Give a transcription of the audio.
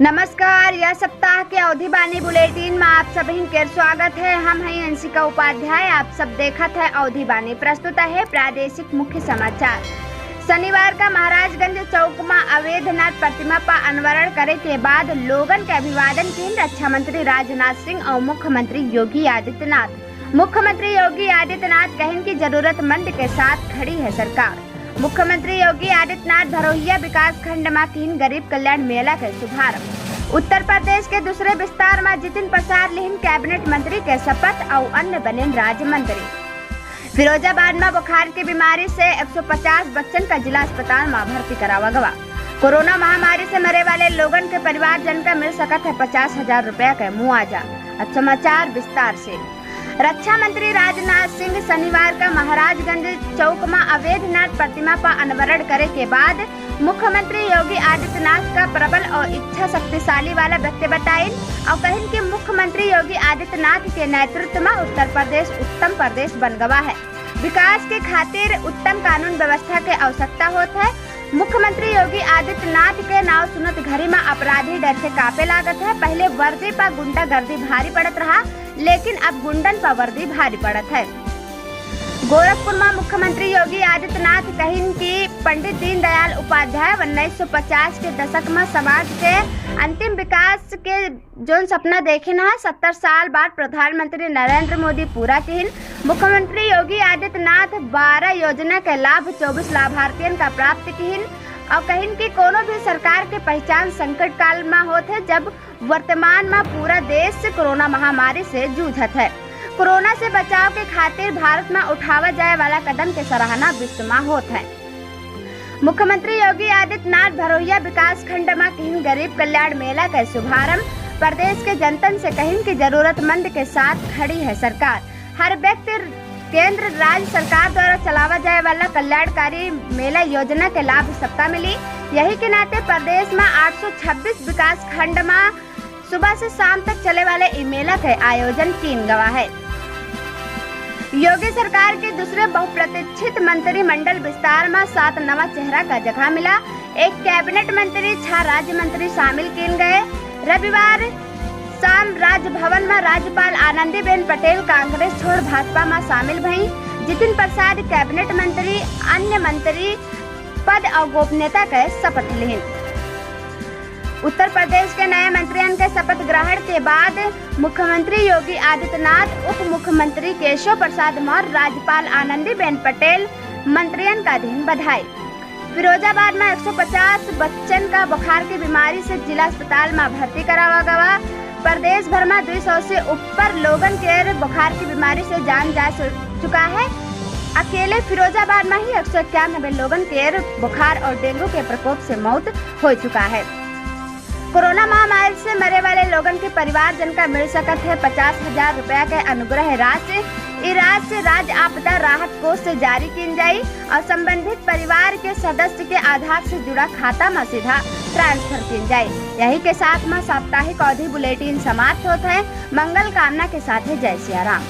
नमस्कार। यह सप्ताह के अवधि बानी बुलेटिन में आप सभी के स्वागत है। हम हैं अंशिका उपाध्याय। आप सब देखत है अवधि बानी। प्रस्तुत है प्रादेशिक मुख्य समाचार। शनिवार का महाराजगंज चौक में अवैधनाथ प्रतिमा पर अनावरण करे के बाद लोगन के अभिवादन की रक्षा मंत्री राजनाथ सिंह और मुख्यमंत्री योगी आदित्यनाथ। मुख्यमंत्री योगी आदित्यनाथ कहन की जरूरतमंद के साथ खड़ी है सरकार। मुख्यमंत्री योगी आदित्यनाथ धरोहिया विकास खंड में तीन गरीब कल्याण मेला के शुभारंभ। उत्तर प्रदेश के दूसरे विस्तार में जितिन प्रसाद लिहिन कैबिनेट मंत्री के शपथ और अन्य बने राज्य मंत्री। फिरोजाबाद में बुखार की बीमारी से 150 बच्चन का जिला अस्पताल में भर्ती करावा गवा। कोरोना महामारी से मरे वाले लोगन के परिवारजन का मिल सकत है 50,000 रुपया का मुआवजा। अब समाचार विस्तार से। रक्षा मंत्री राजनाथ सिंह शनिवार का महाराजगंज चौक में अवैधनाथ प्रतिमा पर अनावरण करे के बाद मुख्यमंत्री योगी आदित्यनाथ का प्रबल और इच्छा शक्तिशाली वाला व्यक्ति बताइन और कहिन कि मुख्यमंत्री योगी आदित्यनाथ के नेतृत्व में उत्तर प्रदेश उत्तम प्रदेश बन गवा है। विकास के खातिर उत्तम कानून व्यवस्था के आवश्यकता होता है। मुख्यमंत्री योगी आदित्यनाथ के नाव सुनत घरी में अपराधी डर से कांपे लागत है। पहले वर्दी पर गुंडागर्दी भारी पड़त रहा, लेकिन अब गुंडन पर वर्दी भारी पड़त है। गोरखपुर में मुख्यमंत्री योगी आदित्यनाथ कहिन कि पंडित दीनदयाल उपाध्याय 1950 के दशक में समाज के अंतिम विकास के जो सपना देखे न 70 साल बाद प्रधानमंत्री नरेंद्र मोदी पूरा किन। मुख्यमंत्री योगी आदित्यनाथ 12 योजना के लाभ 24 लाभार्थियों का प्राप्त किन और कहिन कि कोनो भी सरकार के पहचान संकट काल में होते है, जब वर्तमान में पूरा देश कोरोना महामारी से जूझत है। कोरोना से बचाव के खातिर भारत में उठावा जाए वाला कदम के सराहना विश्व में होता है। मुख्यमंत्री योगी आदित्यनाथ भरोहिया विकास खंड में कहीं गरीब कल्याण मेला का शुभारंभ। प्रदेश के जनतन से कहीं की जरूरतमंद के साथ खड़ी है सरकार। हर व्यक्ति केंद्र राज्य सरकार द्वारा चलावा जाए वाला कल्याणकारी मेला योजना के लाभ सबका मिली। यही के नाते प्रदेश में 826 विकास खंड में सुबह से शाम तक चले वाले ई मेला के आयोजन किन गवा है। योगी सरकार के दूसरे बहुप्रतीक्षित मंत्रिमंडल विस्तार में 7 नवा चेहरा का जगह मिला। एक कैबिनेट मंत्री 6 राज्य मंत्री शामिल किन गए। रविवार शाम राजभवन में राज्यपाल आनंदीबेन पटेल कांग्रेस छोड़ भाजपा में शामिल भई। जितिन प्रसाद कैबिनेट मंत्री अन्य मंत्री पद और गोपनीयता के शपथ लिहिन। उत्तर प्रदेश के नए मंत्रियों के शपथ ग्रहण के बाद मुख्यमंत्री योगी आदित्यनाथ, उप मुख्यमंत्री केशव प्रसाद मौर्य, राज्यपाल आनंदीबेन पटेल मंत्रियों का दिन बधाई। फिरोजाबाद में 150 बच्चन का बुखार की बीमारी से जिला अस्पताल में भर्ती करावा गवा। प्रदेश भर में 200 से ऊपर लोगन के बुखार की बीमारी से जान जा चुका है। अकेले फिरोजाबाद में ही 191 लोगन के बुखार और डेंगू के प्रकोप से मौत हो चुका है। कोरोना महामारी से मरे वाले लोगन के परिवारजन का मिल सकत है 50,000 रुपया के अनुग्रह राशि। इस राशि राज्य आपदा राहत कोष से जारी की जाये और संबंधित परिवार के सदस्य के आधार से जुड़ा खाता में सीधा ट्रांसफर की जाये। यही के साथ में साप्ताहिक अवधि बुलेटिन समाप्त होता है। मंगल कामना के साथ है। जय सिया राम।